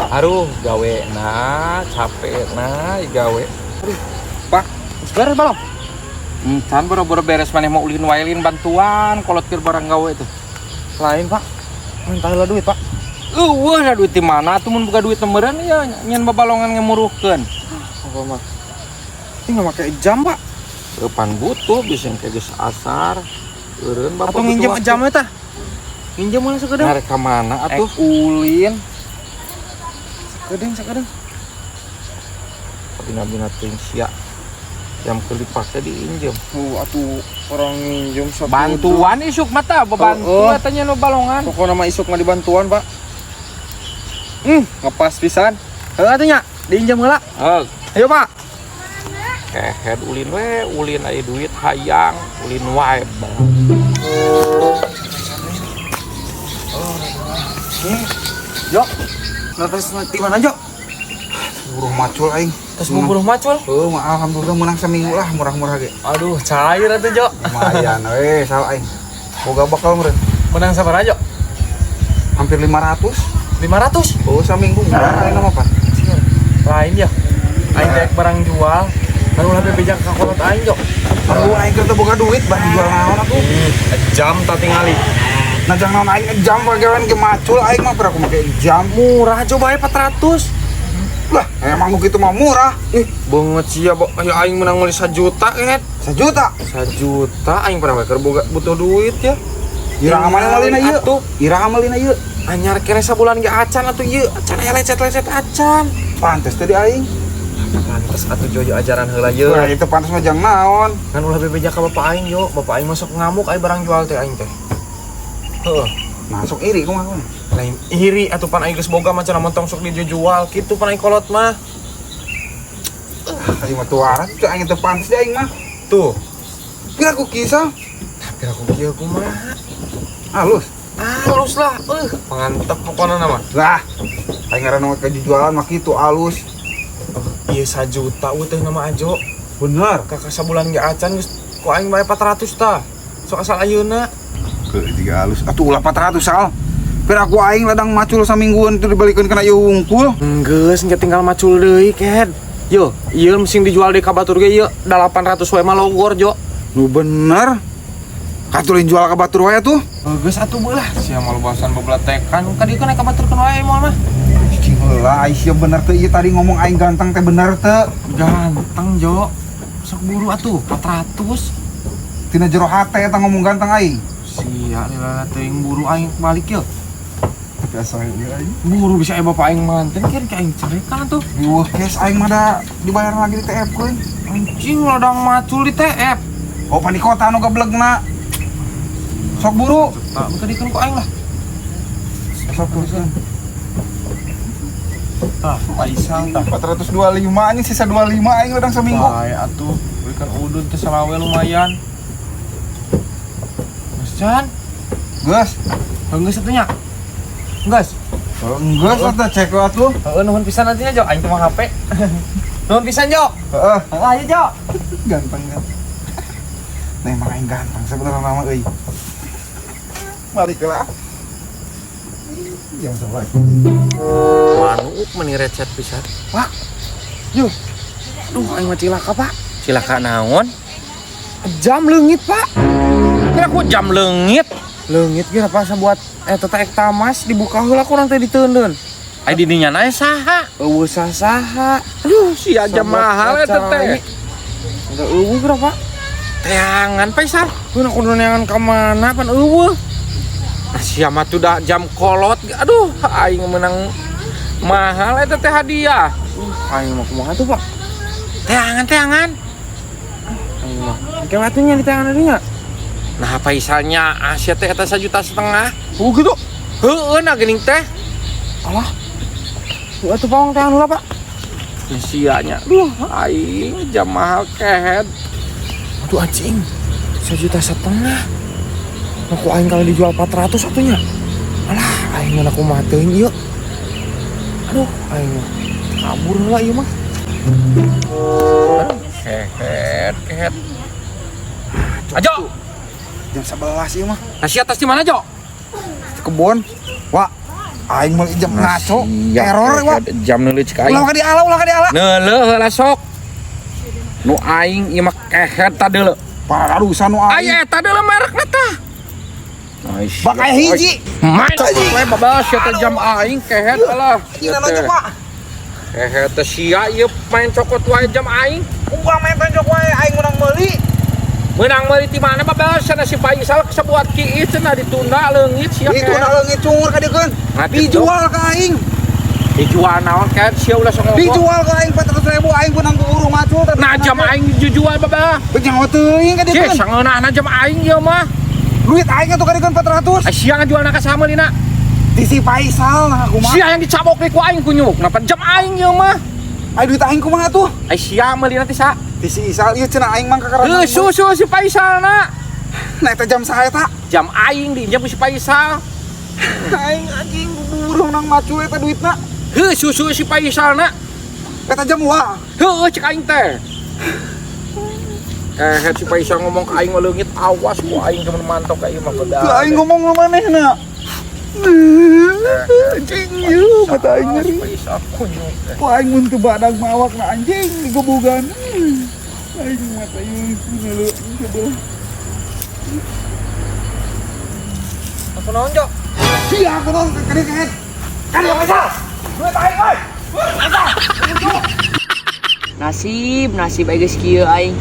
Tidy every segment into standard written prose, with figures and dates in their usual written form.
Aduh, gawe capek gawe. Aduh, Pak, beres belum? Can boro-boro beres maneh mau ulin wailin bantuan kolot keur barang gawe itu. Lain, Pak. Minta heula duit, Pak. Wah, ada duit di mana? Atuh mun buka duit temeureun ya nyen babalongan ngemuruhkeun. Apa mah? Tinggal make jam, Pak. Pan butuh bisa ke geus asar. Eureun Bapak. Atuh nginjem jam eta. Nginjem mana sakedeung? Narek ka mana atuh? Ulin. Sakedeung. Bina-bina teuing sia. Jam keur dipake diinjem. Atuh orang nginjem sapu. Bantuan isuk mata bebantu katanya nu balongan. Pokona mah isuk mah dibantuan, Pak. Ngepas pisan. Heuh atuh nya, diinjem heula. Ayo, Pak. Kehed ulin we, ulin aya duit hayang, ulin wae. Jo. Nates di mana, Jo? Buruh macul aing. Terus mau buruh macul? Alhamdulillah menang seminggu lah murah-murah ge. Aduh, cair atuh, Jo. Lumayan we, salah aing. Boga bakal meureun. Menang sabaraha, Jo? Hampir 500. 500? Oh, seminggu murah aing mah, Pak. Lain ya. Aing rek barang jual. Baru lah bebejak ka kolot aing, Jo. Aduh, aing keur teu boga duit bari jual naon atuh. Jam tak tingali. Nah jangan naon aing jam pagawean ke macul aing mah pernah aku make jam Murah coba ya 400. Lah, emang begitu mah murah. Banget sih ya, aing menang meuli 1 juta, Ed. 1 juta. 1 juta aing pernah keur boga butuh duit ya. Ira amalina malina ieu. Atuh, ira amalina ieu. Anyar kene sabulan ge acan atuh ieu. Acan aya lecet-lecet acan. Pantes teh di aing. Pantes atuh jojo ajaran heula ieu. Wah, itu pantes mah jang naon. Kan ulah bebejak ka bapak aing, Jo. Bapak aing masuk ngamuk aya barang jual teh aing teh. Heuh. Masuk iri kumaha. Lain iri atuh pan aing geus boga macan montong sok dijual kitu pan aing kolot mah. Aing mah tuaran teh aing teh pantes aing mah. Tuh. Kira ku kisah. Tapi aku kieu kumaha? Halus. Halus lah. Mantep pokona nama. Lah. Aing ngaranna mah kejualan mah kitu halus. Ieu 1 juta teh nama Ajo. Bener. Kakak sabulan ge acan geus ku aing bae 400 tah. Sok asal ayeuna. Ke tiga halus. Atuh ulah 400 sal. Pira aku aing ladang macul samingguan itu dibalikeun kana ieu wungkul. Geus engke tinggal macul deui, Ked. Yo, ieu mesin dijual di ka batur ge ieu 800 wae mah logor, Jo. Nu bener. Katulin jual ka batur wae tuh. Geus atuh beulah. Sia malu bahasan bebletekan. Ka dieu naik ka baturkeun wae moal mah. Cing heula Aisyah bener teh ieu tadi ngomong aing ganteng teh bener teh. Ganteng, Jo. Sok buru atuh 400. Tina jero hate eta ngomong ganteng aing. Sia lila teuing buru aing balik yeuh. Biasa ieu aing. Buru bisa aya bapak aing manten kieu ka aing cerekan atuh. Yuh, kes aing mah da dibayar lagi di TF keun. Anjing ladang macul di TF. Oh, pan di kota anu geblegna. Sok buru. Tak buka dikeun ku aing lah. Sok buru. Tah, paisang tah. 425 anjing sisa 25 aing ladang seminggu. Bae atuh, berikan udun teh salawe lumayan. Geus can? Geus. Geus atuh nya. Geus. Geus atuh cek atuh. Heeh, nuhun pisan nantinya, Jo. Aing teh mah HP. Nuhun pisan, Jo. Heeh. Ayo, Jo. Ganteng kan. Nah, emang aing ganteng sebenarnya nama euy. Balik lah. Yang salah. Manuk meni recet pisan. Pak. Yuh. Duh, aing mah cilaka, Pak. Cilaka naon? Jam leungit, Pak. Kira ku jam leungit. Leungit ge apa sabuat eta teh tamas dibuka heula ku urang teh diteundeun. Ai di dinya nae saha? Eueuh saha. Aduh, sia jam mahal eta teh. Udah eueuh kira, Pak. Teangan pisan. Kudu kudu neangan ka mana pan eueuh. Sia mah tuh dah jam kolot. Aduh, aing menang mahal eta teh hadiah. Aing mah kumaha tuh, Pak? Teangan. Aing mah. Engke atunya di teangan dinya. Nah, apa isalnya Asia teh eta 1,5 juta. Oh, gitu. Heueuh na geuning teh. Alah. Tuh atuh pawang teangan heula, Pak. Sianya. Duh, aing jam mahal kehed. Aduh anjing. 1,5 juta. Aku aing kalau dijual 400 atunya. Alah, aing mana kumaha teuing ieu. Aduh, aing kabur heula ieu mah. Aduh, kehet. Ajo. Jam 11 ieu mah. Nasi atas di mana, Jo? Di kebon. Wah. Aing mau jam ngaco. Siap, Error wah. jam neuleuh cek aing. Ulah ka diala, ulah ka diala. Neuleuh heula sok. Nu aing ieu mah kehet tadeuleu. Pararusan nu aing. Aya eta deuleu merekna tah. Bak aya hiji. Main we babas eta jam aing kehet alah. Ieu aja, Pak. Kehet teh sia ieu main cokot wae jam aing. Uang main penjok wae aing menang meuli. Menang meuli ti mana babas cenah si Faisal sabuat kieu cenah ditunda leungit sia Itu kehet. na leungit cungur ka dikeun. Dijual ka aing. Dijual naon kehet sia ulah songoko. Dijual ka aing 400.000 aing pun nang urung macul. Nah jam aing dijual babas. Bejango teuing ka Cih, dikeun. sangeunana jam aing ieu mah. Duit aing atuh ka dikeun 400. Sia ngajualna ka sameulina. Di si Faisal nah kumaha. Sia yang dicabok deui ku aing kunyuk. Napa jam aing ieu mah? Ai duit aing kumaha tuh? Ai sia meulina ti sa. Di si Isal ieu cenah aing mah kakaran. Susu si Faisalna. Nah eta jam saha eta? Jam aing diinjam si Faisal. Aing anjing burung nang macul eta duitna. Susu si Faisalna. Eta jam wa. Heuh cek aing teh. Si Faisal ngomong ke aing leungit awas ku aing geus mantok ka ieu mah bedah. Teu aing ngomong ka manehna. Anjing ieu kata aing nyeri. Faisal kunyuk. Ku aing mun teu badag mah awakna anjing digobogan. Aing mata ieu ngeuleuh coba. Aku naon, Jok? Sia aku non kaget. Kan ya Faisal. Duit aing euy. Nasib aing geus kieu aing.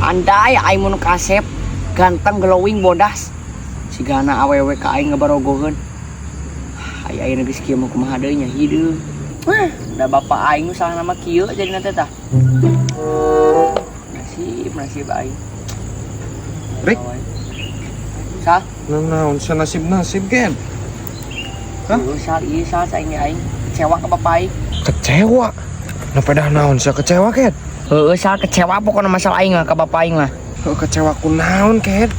Andai aing mun kasep ganteng glowing bodas. Sigana awewe ka aing ngabarogoheun. Ayeuna geus kieu mah kumaha deui nya hideung. Da bapak aing nu salah nama kieu jadi teh tah. Nasib aing. Rik. Sah? Naon nasib gen? Hah? Sah ieu sah aing kecewa ka bapak aing. Kecewa. Napa dah naon sia kecewa ket? Heueuh sah kecewa pokona masalah aing mah ka bapak aing mah. Kecewa ku naon ket?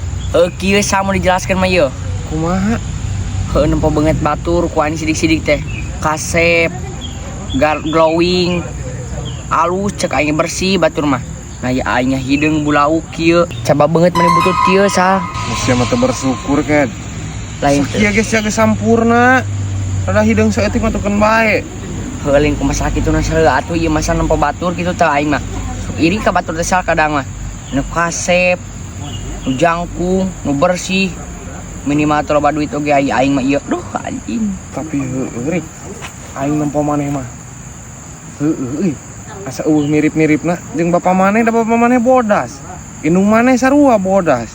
Kieu sah mau dijelaskeun mah ieu. Kumaha? Heueuh nempo beungeut batur ku aing sidik-sidik teh. Kasep, glowing, alus cek aing bersih batur mah. Nah ya aing hideung bulauk kieu. Coba beungeut mani butut kieu sah. Sia mah teu bersyukur ket. Lain teu. Kieu geus jaga sampurna. Rada hideung saeutik mah tukeun bae. Heueuh lain ku masalah kituna saeueuh atuh ieu masa nempo batur kitu teh aing mah. Sok iri ka batur teh sal kadang mah. Nu kasep, nu jangkung, nu bersih. Minimal teu loba duit oge aing mah ieu. Duh anjing. Tapi heueuh Rik. Aing nempo maneh mah. Heueuh euy. Asa eueuh mirip-miripna jeung bapa maneh da bapa maneh bodas. Indung maneh sarua bodas.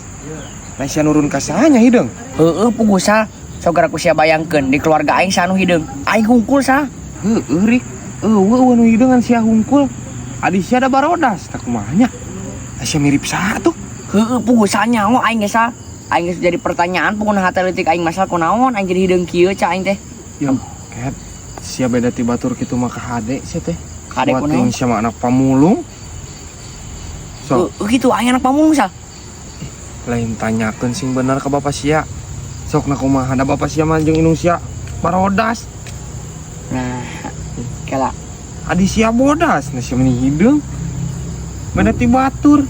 Nah sia nurun ka sahanya hideung? Heueuh puguh sah. Sok gara ku sia bayangkeun di keluarga aing sanu hideung. Aing hungkul sah. Heueuh Rik. Eueuh nu hideungan sia hungkul. Adi sia da barodas. Tah kumaha nya? Sia mirip saha tuh? Heueuh puguh sah nyaho aing ge sah. Aing geus jadi pertanyaan pokona hate leutik aing masalah kunaon aing jadi hideung kieu ca aing teh. Yo, ket. Sia beda ti batur kitu mah ka hade sia teh. Hade kunaon? Sia mah anak pamulung. So, Gitu aing anak pamulung sah. lain tanyakeun sing bener ka bapak sia. Sok na kumaha da bapak sia mah jeung indung sia barodas. Nah, kela. Adi sia bodas, na sia meni hideung. Beda ti batur.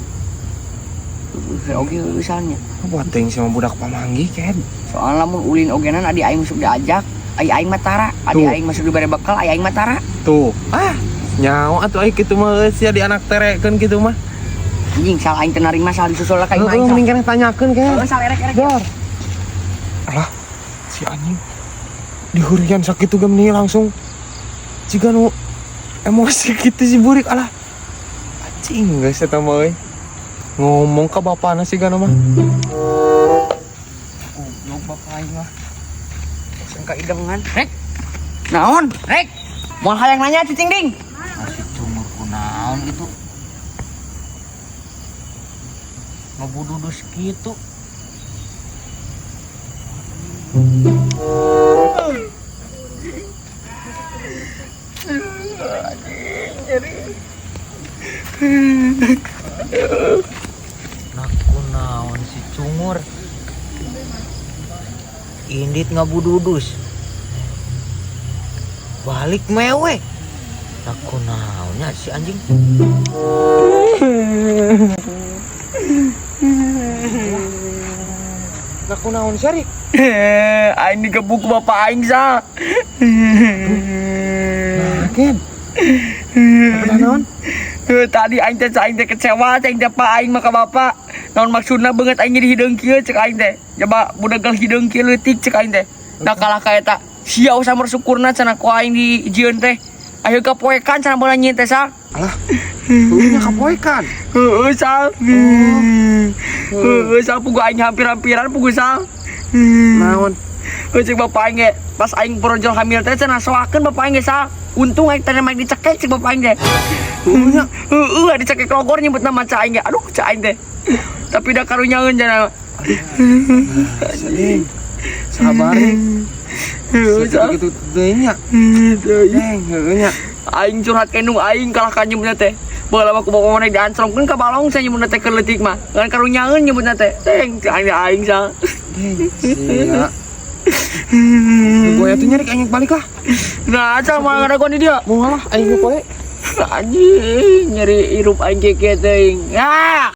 Oge urusannya. Buat teuing sia mah budak pamanggih ket. Soalnya lamun ulin ogenan adi aing masuk diajak, aing matara, adi Tuh. aing masuk dibere bekal, aing matara. Tuh. Nyaho atuh ai kitu mah sia di anak terekeun kitu mah. Anjing salah aing teu narima salah disusul ka aing. Heeh, mending keneh tanyakeun ket. Heeh, salah erek-erek. Dor. Alah, si anjing dihurian sakitu ge meni langsung jiga nu emosi kitu si burik alah. Anjing geus eta mah euy. Ngomong ka bapana si gana mah. Goblok bapak aing mah. Sangka idengan. Rek. Naon? Rek. Moal hayang nanya cicing ding. Masih cumur kunaon itu ngebududus gitu. Nak kunaon si cungur indit ngabududus balik mewe. Nak kunaonnya si anjing. Naku naon sari. Aing digebuk ku bapak aing sa. Ken. Apa naon? Tadi aing teh kecewa cai teh pa aing maka bapak. Naon maksudna beungeut aing di hideung kieu cek aing teh. Coba budak hideung kieu leutik cek aing teh. Da kalah ka eta sia usah bersyukurna cenah ku aing di jieun teh. Ayo kapoekan cenah bola nyin teh sa. Alah. Heunya kapoekan. Heeh sa. Heeh sa pugu aing hampir-hampiran pugu sa. Naon? Cek bapak aing ge pas aing projol hamil teh cenah soakeun bapak aing ge sa. Untung aing teh make dicekek cek bapak aing teh. Heunya. Heeh dicekek logor nyebut nama ca aing ge. Aduh ca aing teh. Tapi da karunyaeun cenah. Sedih. Sabar. Gitu deui nya. Deng, heunya. Aing curhat ka indung aing kalah ka nyebutna teh. Baheula mah kumaha mana diancrongkeun ka balong saya nyebutna teh keleutik mah. Ngan karunyaeun nyebutna teh. Teng aing sa. Deng, sia. Gue tuh nyari aing balik lah. Nah, aca mah ngadagon di dia. Mau ngalah aing poe. Anjing, nyari hirup aing keke teuing. Ya.